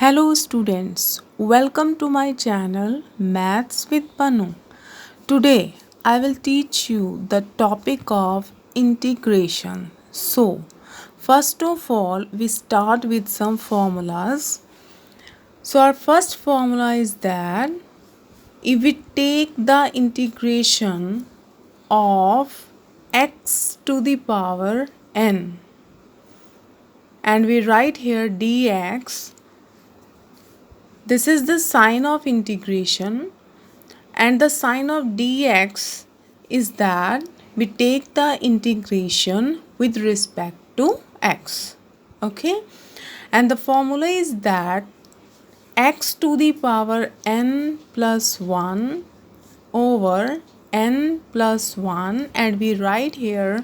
Hello students, welcome to my channel Maths with Panu. Today I will teach you the topic of integration. So, first of all we start with some formulas. So our first formula is that if we take the integration of x to the power n and we write here dx, this is the sign of integration, and the sign of dx is that we take the integration with respect to x. Okay, and the formula is that x to the power n plus 1 over n plus 1, and we write here,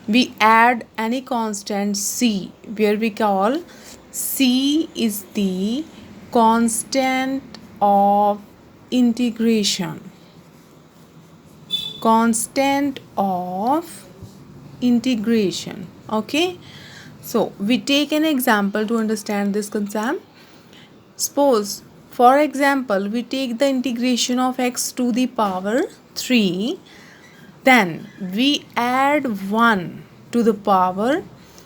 we add any constant c, where we call c is the constant of integration. Constant of integration. Okay, so we take an example to understand this concept. Suppose, for example, we take the integration of x to the power 3, then we add 1 to the power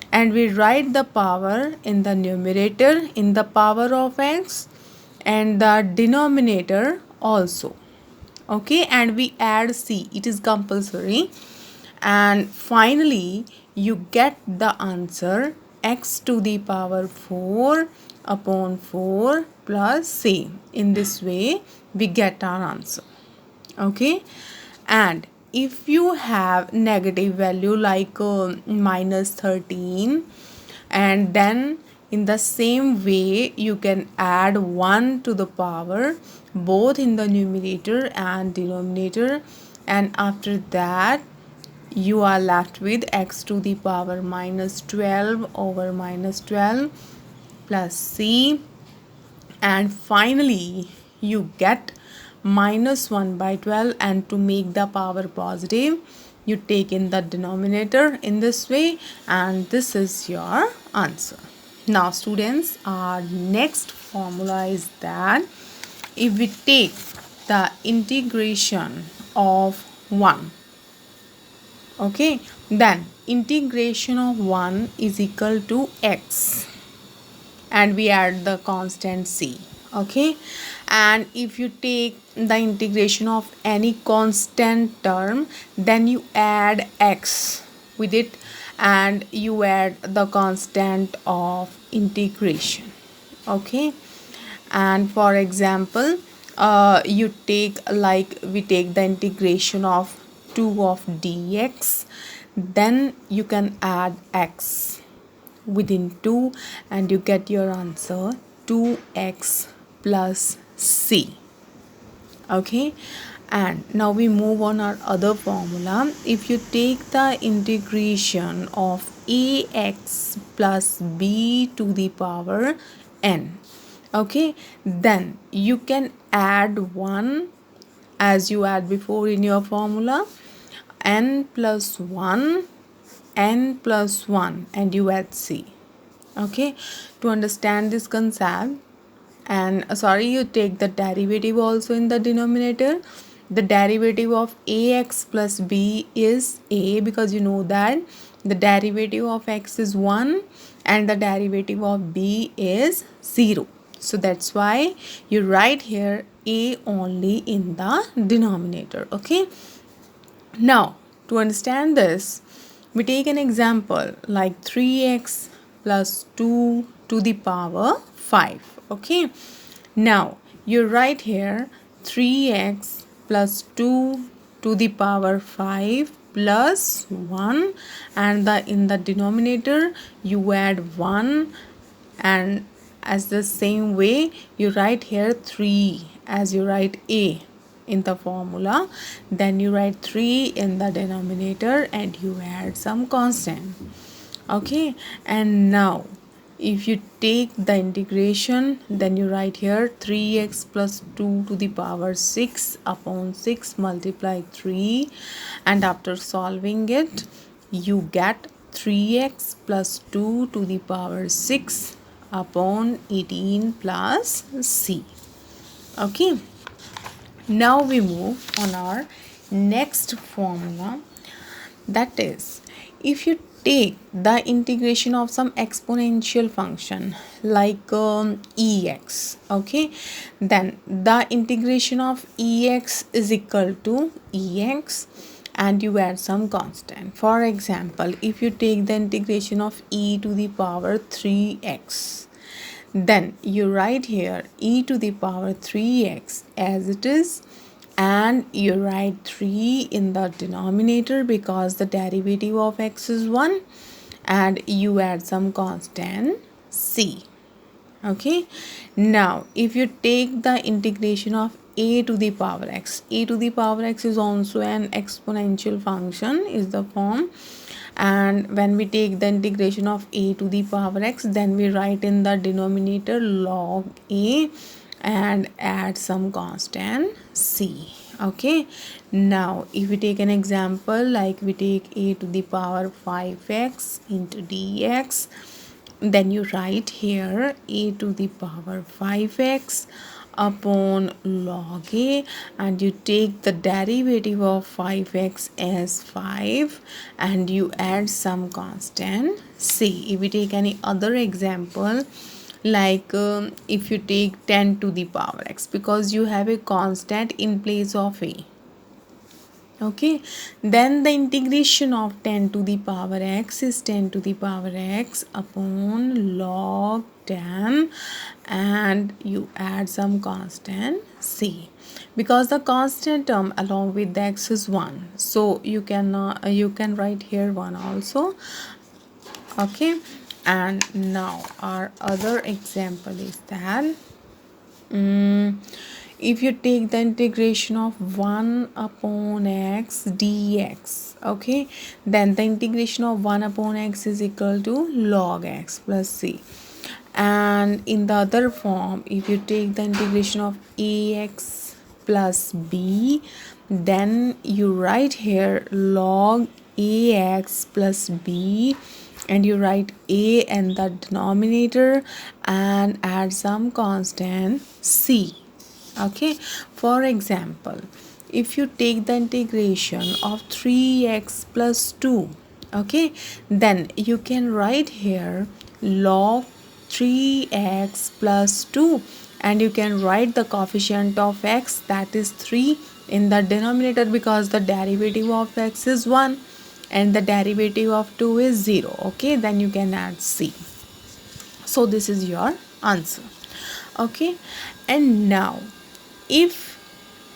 and we write the power in the numerator in the power of x and the denominator also. Okay, and we add c, it is compulsory, and finally you get the answer x to the power 4 upon 4 plus c. In this way we get our answer. Okay, and if you have negative value like minus 13, and then in the same way you can add 1 to the power both in the numerator and denominator, and after that you are left with x to the power minus 12 over minus 12 plus c, and finally you get minus 1 by 12, and to make the power positive you take in the denominator in this way, and this is your answer. Now students, our next formula is that if we take the integration of 1, okay, then integration of 1 is equal to x, and we add the constant c. Okay, and if you take the integration of any constant term, then you add x with it and you add the constant of integration. Okay, and for example you take, like we take the integration of 2 of dx, then you can add x within 2 and you get your answer 2x plus c. Okay, and now we move on our other formula. If you take the integration of ax plus b to the power n, okay, then you can add 1 as you add before in your formula, n plus 1, n plus 1, and you add c. Okay, to understand this concept, and you take the derivative also in the denominator. The derivative of ax plus b is a, because you know that the derivative of x is 1 and the derivative of b is 0, so that's why you write here a only in the denominator. Okay, now to understand this, we take an example like 3x plus 2 to the power 5. Okay, now you write here 3x plus 2 to the power 5 plus 1, and in the denominator you add 1, and as the same way you write here 3 as you write a in the formula, then you write 3 in the denominator and you add some constant. Okay, and now if you take the integration, then you write here 3x plus 2 to the power 6 upon 6 multiply 3, and after solving it you get 3x plus 2 to the power 6 upon 18 plus c. Okay, now we move on our next formula, that is, if you take the integration of some exponential function like ex, okay, then the integration of ex is equal to ex and you add some constant. For example, if you take the integration of e to the power 3x, then you write here e to the power 3x as it is, and you write 3 in the denominator because the derivative of x is 1, and you add some constant c. Okay, now if you take the integration of a to the power x, a to the power x is also an exponential function, is the form, and when we take the integration of a to the power x, then we write in the denominator log a and add some constant c. Okay, now if we take an example, like we take a to the power 5x into dx, then you write here a to the power 5x upon log a, and you take the derivative of 5x as 5 and you add some constant c. If we take any other example, like if you take 10 to the power x, because you have a constant in place of a, okay, then the integration of 10 to the power x is 10 to the power x upon log 10 and you add some constant c, because the constant term along with the x is 1, so you can write here 1 also. Okay, and now our other example is that if you take the integration of 1 upon x dx, okay, then the integration of 1 upon x is equal to log x plus c. And in the other form, if you take the integration of ax plus b, then you write here log ax plus b and you write a in the denominator and add some constant c. Okay, for example, if you take the integration of 3x plus 2, okay, then you can write here log 3x plus 2 and you can write the coefficient of x, that is 3, in the denominator because the derivative of x is 1 and the derivative of 2 is 0. Okay, then you can add c. So this is your answer. Okay, and now if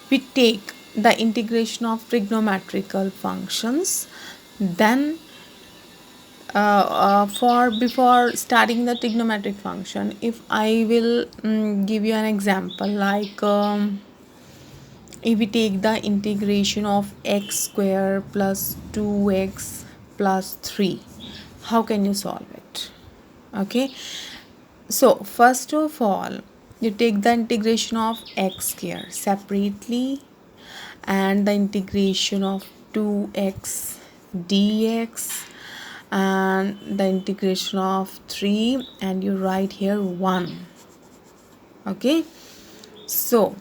we take the integration of trigonometrical functions, then for before starting the trigonometric function, if I will give you an example, like if we take the integration of x square plus 2x plus 3, how can you solve it? Okay, so first of all, you take the integration of x square separately and the integration of 2x dx and the integration of 3 and you write here 1. Okay, so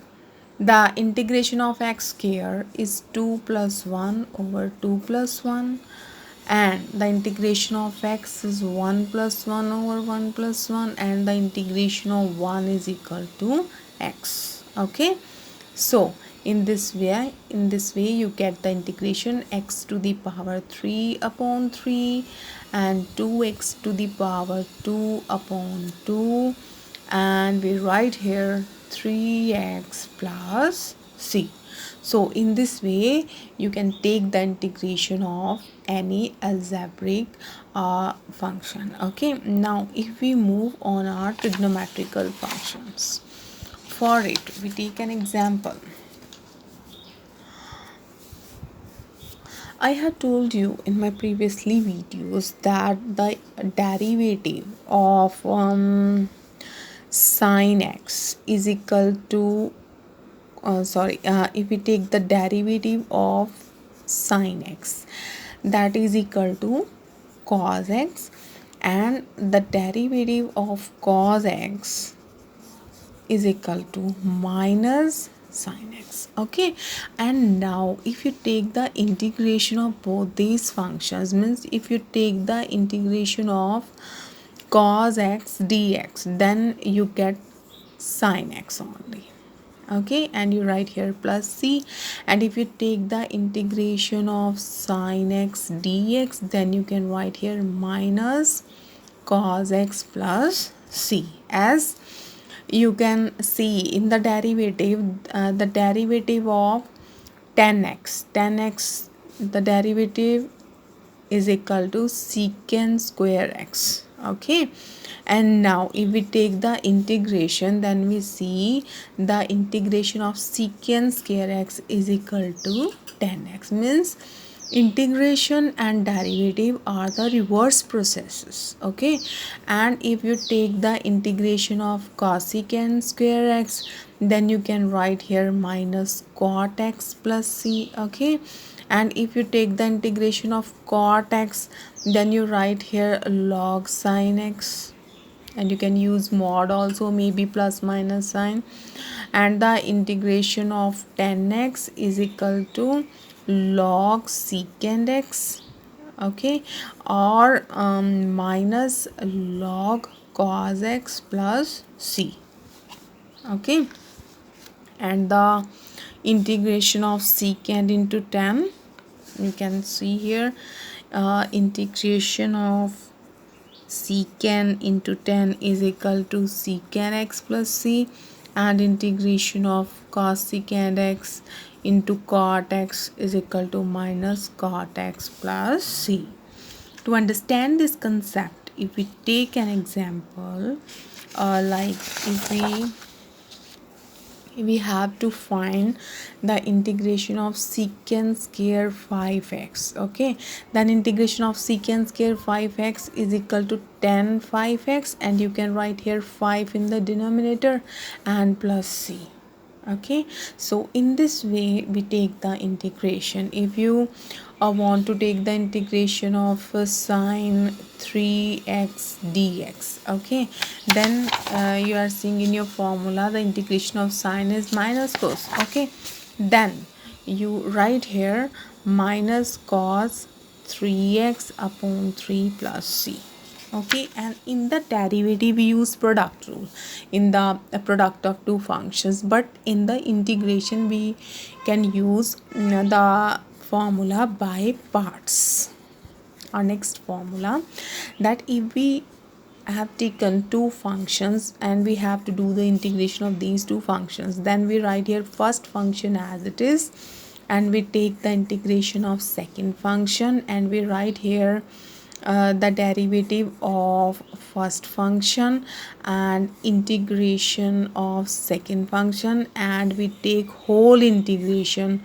the integration of x square is 2 plus 1 over 2 plus 1 and the integration of x is 1 plus 1 over 1 plus 1 and the integration of 1 is equal to x. Okay, so in this way you get the integration x to the power 3 upon 3 and 2x to the power 2 upon 2 and we write here 3x plus c. So in this way you can take the integration of any algebraic function. Okay, now if we move on our trigonometrical functions, for it we take an example. I had told you in my previously videos that the derivative of sine x is equal to if we take the derivative of sine x, that is equal to cos x, and the derivative of cos x is equal to minus sin x. Okay, and now if you take the integration of both these functions, means if you take the integration of cos x dx, then you get sin x only. Okay, and you write here plus c, and if you take the integration of sin x dx, then you can write here minus cos x plus c. As you can see in the derivative, the derivative of 10x, the derivative is equal to secant square x. Okay, and now if we take the integration, then we see the integration of secant square x is equal to 10x, means integration and derivative are the reverse processes. Okay, and if you take the integration of cosecant square x, then you can write here minus cot x plus c. Okay, and if you take the integration of cot x, then you write here log sin x, and you can use mod also, maybe plus minus sign, and the integration of 10x is equal to log secant x. Okay, or minus log cos x plus c. Okay, and the integration of secant into 10, you can see here integration of secant into 10 is equal to secant x plus c, and integration of cosecant x into cot x is equal to minus cot x plus c. To understand this concept, if we take an example, like if we have to find the integration of secant square 5x. Okay, then integration of secant square 5x is equal to 10 5x, and you can write here 5 in the denominator and plus c. Okay, so in this way we take the integration. If you want to take the integration of sine 3x dx, okay, then you are seeing in your formula the integration of sine is minus cos. Okay, then you write here minus cos 3x upon 3 plus c. Okay, and in the derivative we use product rule in the product of two functions, but in the integration we can use the formula by parts. Our next formula, that if we have taken two functions and we have to do the integration of these two functions, then we write here first function as it is, and we take the integration of second function, and we write here the derivative of first function and integration of second function, and we take whole integration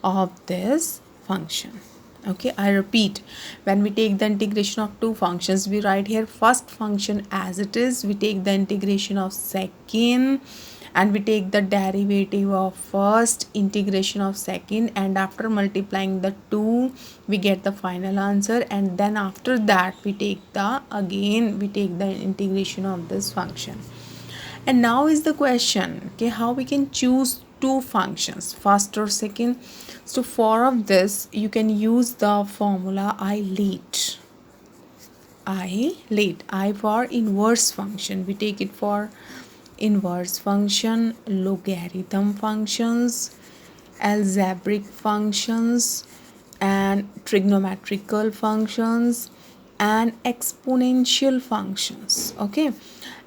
of this function. Okay, I repeat, when we take the integration of two functions, we write here first function as it is, we take the integration of second, and we take the derivative of first, integration of second, and after multiplying the two we get the final answer, and then after that we take the integration of this function. And now is the question, okay, how we can choose two functions, first or second. So for of this you can use the formula I for inverse function, we take it for inverse function, logarithm functions, algebraic functions, and trigonometrical functions, and exponential functions. Okay,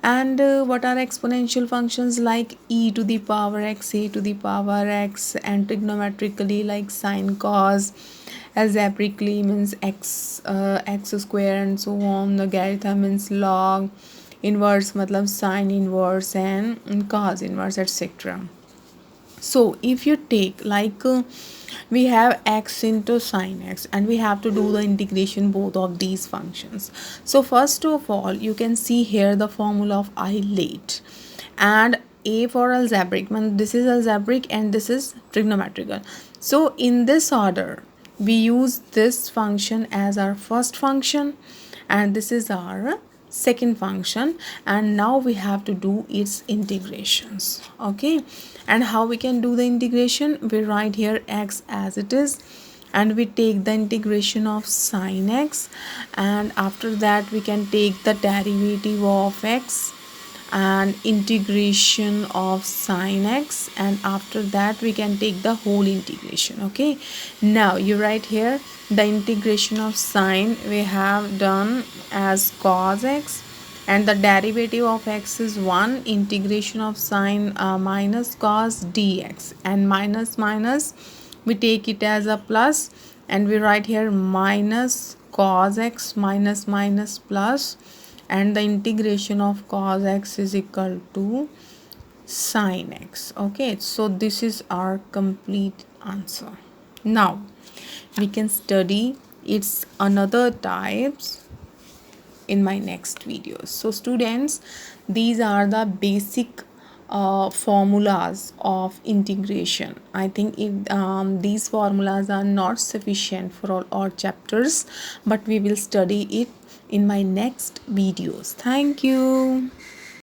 and what are exponential functions? Like e to the power x, a to the power x, and trigonometrically like sine, cos, algebraically means x square and so on, logarithm means log, inverse matlab sine inverse, and cos inverse, etc. So if you take like we have x into sine x, and we have to do the integration both of these functions. So first of all you can see here the formula of I late, and a for algebraic, this is algebraic and this is trigonometrical. So in this order we use this function as our first function, and this is our second function, and now we have to do its integrations. Okay, and how we can do the integration? We write here x as it is, and we take the integration of sine x, and after that we can take the derivative of x and integration of sine x, and after that we can take the whole integration. Okay, now you write here the integration of sine we have done as cos x, and the derivative of x is 1, integration of sine minus cos dx, and minus minus we take it as a plus, and we write here minus cos x minus minus plus, and the integration of cos x is equal to sine x. Okay, so this is our complete answer. Now we can study its another types in my next videos. So students, these are the basic formulas of integration. I think these formulas are not sufficient for all chapters, but we will study it in my next videos. Thank you.